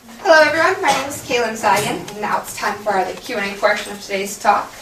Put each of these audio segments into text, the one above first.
Hello everyone, my name is Kaylin Sagan, and now it's time for the Q&A portion of today's talk.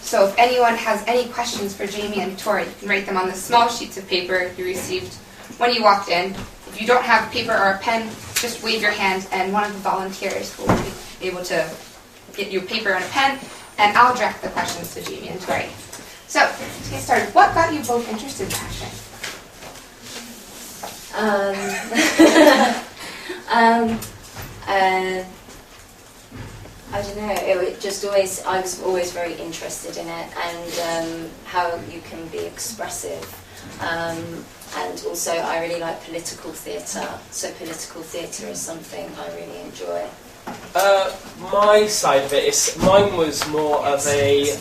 So if anyone has any questions for Jamie and Tori, you can write them on the small sheets of paper you received when you walked in. If you don't have paper or a pen, just wave your hand and one of the volunteers will be able to get you paper and a pen, and I'll direct the questions to Jamie and Tori. So, to get started, what got you both interested in acting? I don't know, it just always, I was always very interested in it, and how you can be expressive. And also I really like political theatre, so political theatre is something I really enjoy. My side of it is, mine was more of a,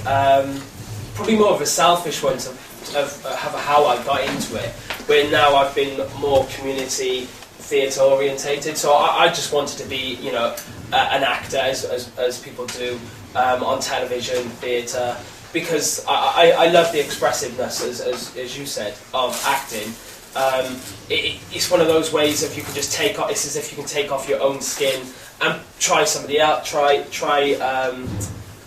probably more of a selfish one of how I got into it, where now I've been more community theatre orientated, so I just wanted to be, you know, an actor as people do on television, theatre, because I love the expressiveness, as you said, of acting. It's one of those ways if you can just take off, it's as if you can take off your own skin and try somebody else,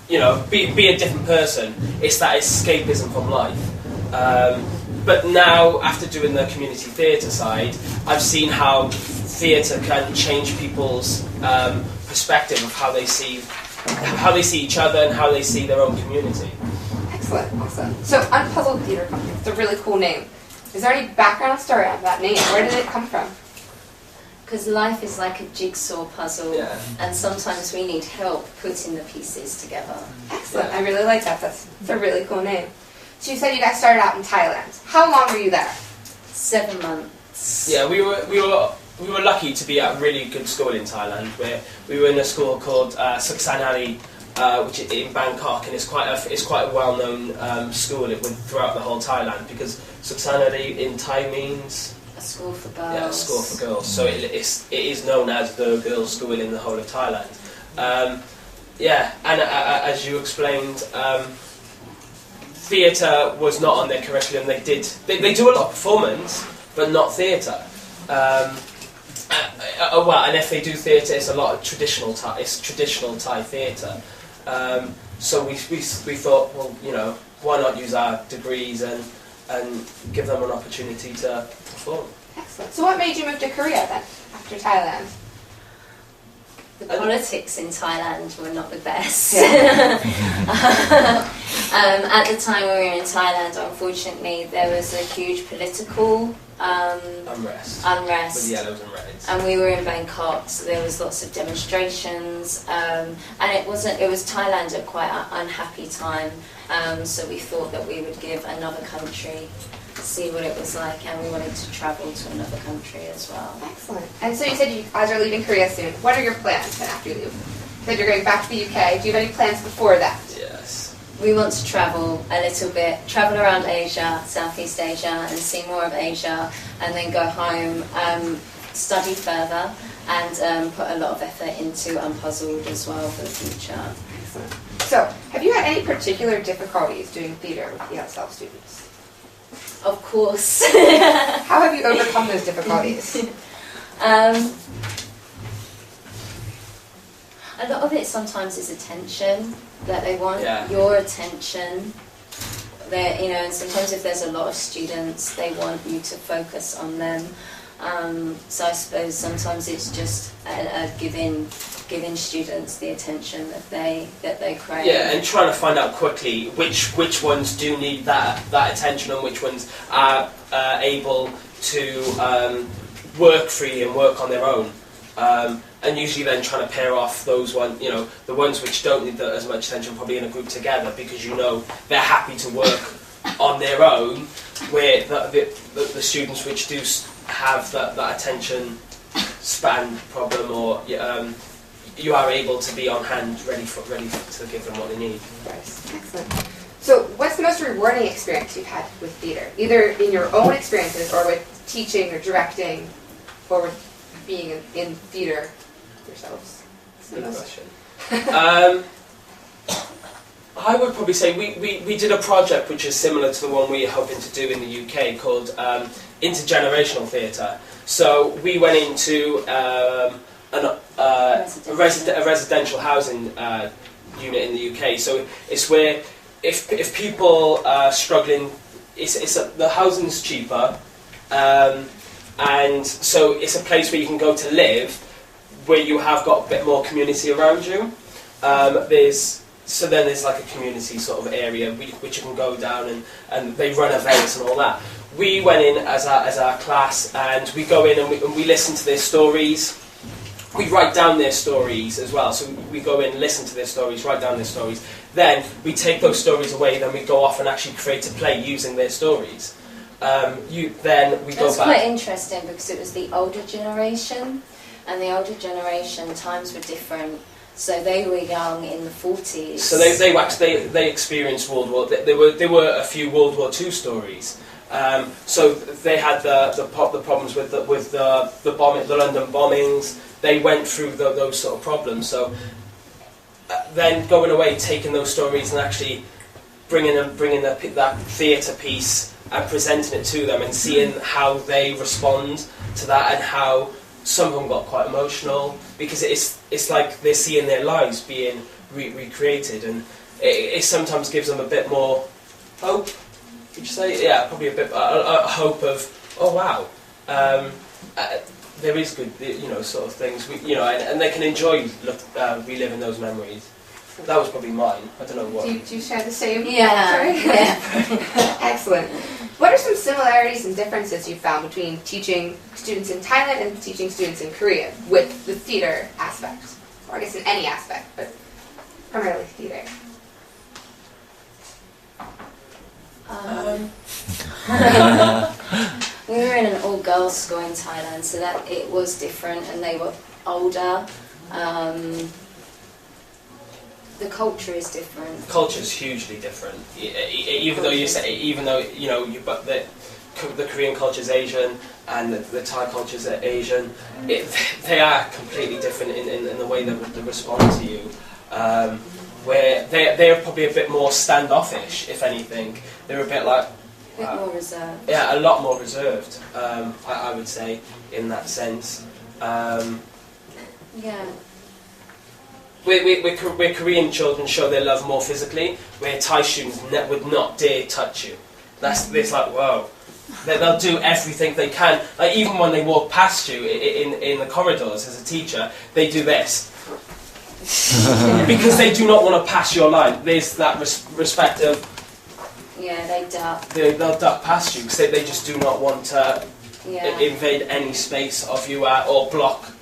you know, be a different person. It's that escapism from life. But now, after doing the community theatre side, I've seen how theatre can change people's perspective of how they see each other and how they see their own community. Excellent, awesome. So, Unpuzzled Theatre Company, it's a really cool name. Is there any background story on that name? Where did it come from? Because life is like a jigsaw puzzle, Yeah. and sometimes we need help putting the pieces together. Excellent, I really like that. That's a really cool name. So you said you guys started out in Thailand. How long were you there? 7 months. Yeah, we were lucky to be at a really good school in Thailand. Where we were in a school called Suksanari, which is in Bangkok, and it's quite a well-known school throughout the whole Thailand, because Suksanari in Thai means a school for girls. Yeah, a school for girls. So it is known as the girls' school in the whole of Thailand. Yeah, and as you explained, theatre was not on their curriculum. They do a lot of performance, but not theatre. Well, and if they do theatre, it's a lot of traditional Thai theatre. So we thought, well, you know, why not use our degrees and give them an opportunity to perform. Excellent. So what made you move to Korea then, after Thailand? The politics in Thailand were not the best. Yeah. At the time we were in Thailand, unfortunately, there was a huge political unrest with the yellows and reds. And we were in Bangkok, so there was lots of demonstrations, and it was Thailand at quite an unhappy time. So we thought that we would give another country, see what it was like, and we wanted to travel to another country as well. Excellent. And so you said you guys are leaving Korea soon. What are your plans then after you leave? You said you're going back to the UK. Do you have any plans before that? Yes. We want to travel a little bit, travel around Asia, Southeast Asia, and see more of Asia, and then go home, study further, and put a lot of effort into Unpuzzled as well for the future. Excellent. So, have you had any particular difficulties doing theatre with ESL students? Of course. How have you overcome those difficulties? A lot of it sometimes is attention, that they want Yeah. your attention. You know, and sometimes if there's a lot of students, they want you to focus on them. So I suppose sometimes it's just giving students the attention that they crave. Yeah, and trying to find out quickly which ones do need that attention and which ones are able to work freely and work on their own. And usually then trying to pair off those the ones which don't need as much attention, probably in a group together, because you know they're happy to work on their own, where the students which do have that attention span problem, or you are able to be on hand, ready to give them what they need. Nice. Excellent. So, what's the most rewarding experience you've had with theatre? Either in your own experiences, or with teaching or directing, or with being in theatre yourselves? Good question. I would probably say we did a project which is similar to the one we're hoping to do in the UK, called intergenerational theatre. So we went into a residential housing unit in the UK. So it's where if people are struggling, the housing's cheaper, and so it's a place where you can go to live, where you have got a bit more community around you. So then there's like a community sort of area which you can go down, and they run events and all that. We went in as our class, and we go in and we listen to their stories. We write down their stories as well. So we go in, listen to their stories, write down their stories. Then we take those stories away. Then we go off and actually create a play using their stories. Then we go back. That's quite interesting because it was the older generation, and the older generation times were different. So they were young in the 40s. So they experienced World War. There were a few World War II stories. So they had the problems with the London bombings. They went through those sort of problems. So then going away, taking those stories and actually bringing that theatre piece and presenting it to them and seeing how they respond to that, and how some of them got quite emotional because it's like they're seeing their lives being recreated, and it sometimes gives them a bit more hope. Would you say? Yeah, probably a bit a hope of, oh wow, there is good, sort of things. And they can enjoy reliving those memories. That was probably mine. I don't know what. Do you share the same? Yeah. Sorry? Yeah. Excellent. What are some similarities and differences you found between teaching students in Thailand and teaching students in Korea with the theatre aspect? Or I guess in any aspect, but primarily theatre. We were in an all-girls school in Thailand, so that it was different, and they were older. The culture is different. Culture is hugely different. Even though the Korean culture is Asian and the Thai culture is Asian, they are completely different in the way they respond to you. Where they're probably a bit more standoffish, if anything. They're a bit like... A bit more reserved. Yeah, a lot more reserved, I would say, in that sense. Yeah. Where Korean children show their love more physically, where Thai students would not dare touch you. It's like, whoa. They'll do everything they can. Like, even when they walk past you in the corridors as a teacher, they do this. Because they do not want to pass your line. There's that respect of... Yeah, they duck. They'll duck past you because they just do not want to invade any space of you or block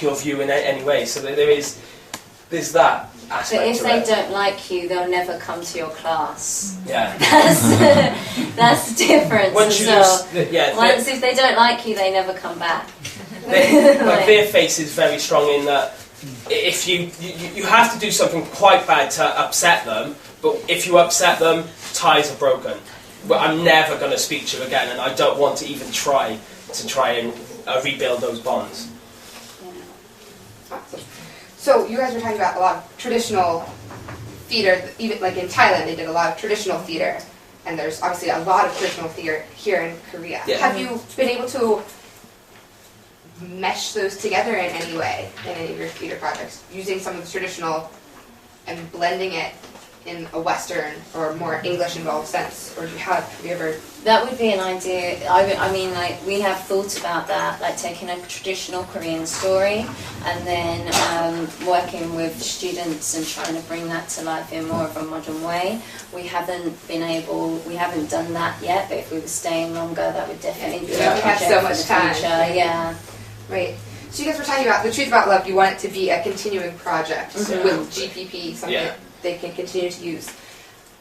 your view in any way. So there's that aspect. But if they don't like you, they'll never come to your class. Yeah. That's the difference. Once if they don't like you, they never come back. Their face is very strong in that if you have to do something quite bad to upset them, but if you upset them, ties are broken. But I'm never going to speak to you again, and I don't want to even try and rebuild those bonds. Yeah. Awesome. So you guys were talking about a lot of traditional theatre, even like in Thailand they did a lot of traditional theatre, and there's obviously a lot of traditional theatre here in Korea. Yeah. Have you been able to mesh those together in any way in any of your theatre projects, using some of the traditional and blending it in a Western or more English involved sense? Or have you ever... That would be an idea. I mean, like, we have thought about that, like taking a traditional Korean story and then working with students and trying to bring that to life in more of a modern way. We haven't done that yet, but if we were staying longer, that would definitely be a project. We have so much time. Yeah. Right. So you guys were talking about The Truth About Love. You want it to be a continuing project with GPP, something that they can continue to use.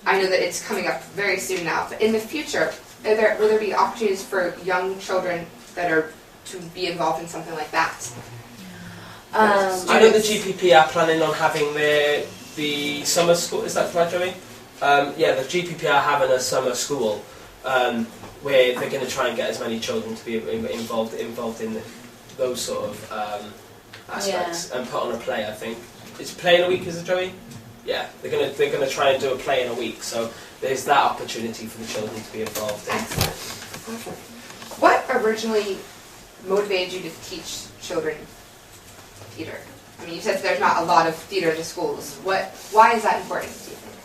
I know that it's coming up very soon now, but in the future, will there be opportunities for young children that are to be involved in something like that? I know the GPP are planning on having the summer school. Is that right, Joey? The GPP are having a summer school where they're going to try and get as many children to be involved in those sort of aspects and put on a play. I think it's a play in a week, is it, Joey? Yeah, they're gonna try and do a play in a week. So there's that opportunity for the children to be involved in. Excellent. Awesome. What originally motivated you to teach children theatre? I mean, you said there's not a lot of theatre in the schools. Why is that important, do you think?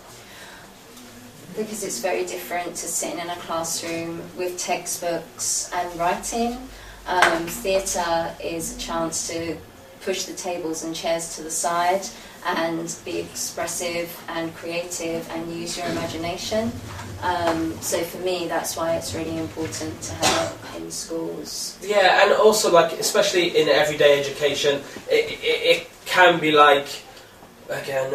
Because it's very different to sitting in a classroom with textbooks and writing. Theatre is a chance to push the tables and chairs to the side and be expressive and creative and use your imagination. So for me, that's why it's really important to have it in schools. Yeah, and also, like, especially in everyday education, it can be like, again,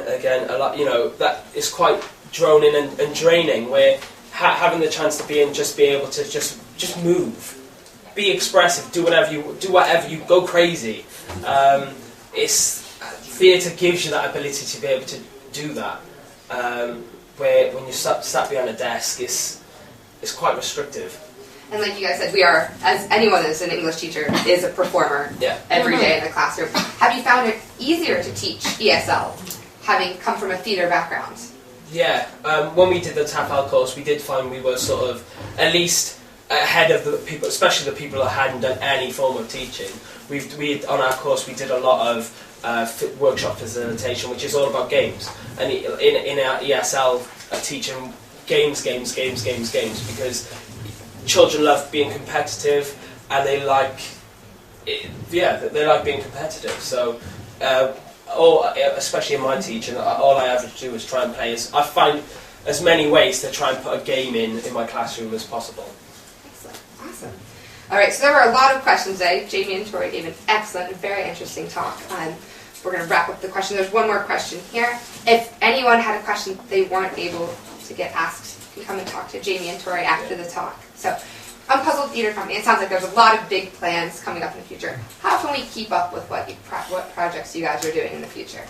a lot, you know, that is quite droning and draining, where having the chance to be able to just move, be expressive, do whatever you go crazy. Theatre gives you that ability to be able to do that. Where when you sat behind a desk, it's quite restrictive. And like you guys said, we are, as anyone is an English teacher, is a performer every day in the classroom. Have you found it easier to teach ESL, having come from a theatre background? Yeah, when we did the TAFL course, we did find we were sort of at least ahead of the people, especially the people that hadn't done any form of teaching. We on our course we did a lot of workshop facilitation, which is all about games. And in our ESL, teaching games, because children love being competitive, and they like being competitive. So, especially in my teaching, all I ever do is try and play. I find as many ways to try and put a game in my classroom as possible. Excellent, awesome. All right, so there were a lot of questions today. Jamie and Tori gave an excellent and very interesting talk. We're going to wrap up the question. There's one more question here. If anyone had a question they weren't able to get asked, you can come and talk to Jamie and Tori after the talk. So, Unpuzzled Theatre Company, it sounds like there's a lot of big plans coming up in the future. How can we keep up with what projects you guys are doing in the future?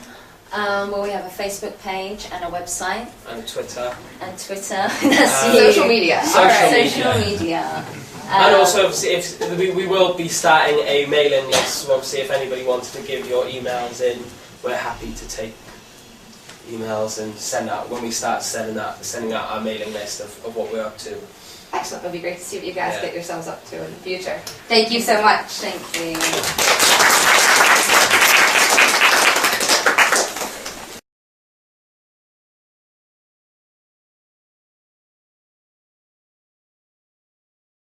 Well, we have a Facebook page and a website. And Twitter. Social media. Social media. And also, obviously, we will be starting a mailing list, so obviously if anybody wanted to give your emails in, we're happy to take emails and send out, when we start sending out our mailing list of what we're up to. Excellent. It'll be great to see what you guys get yourselves up to in the future. Thank you so much. Thank you.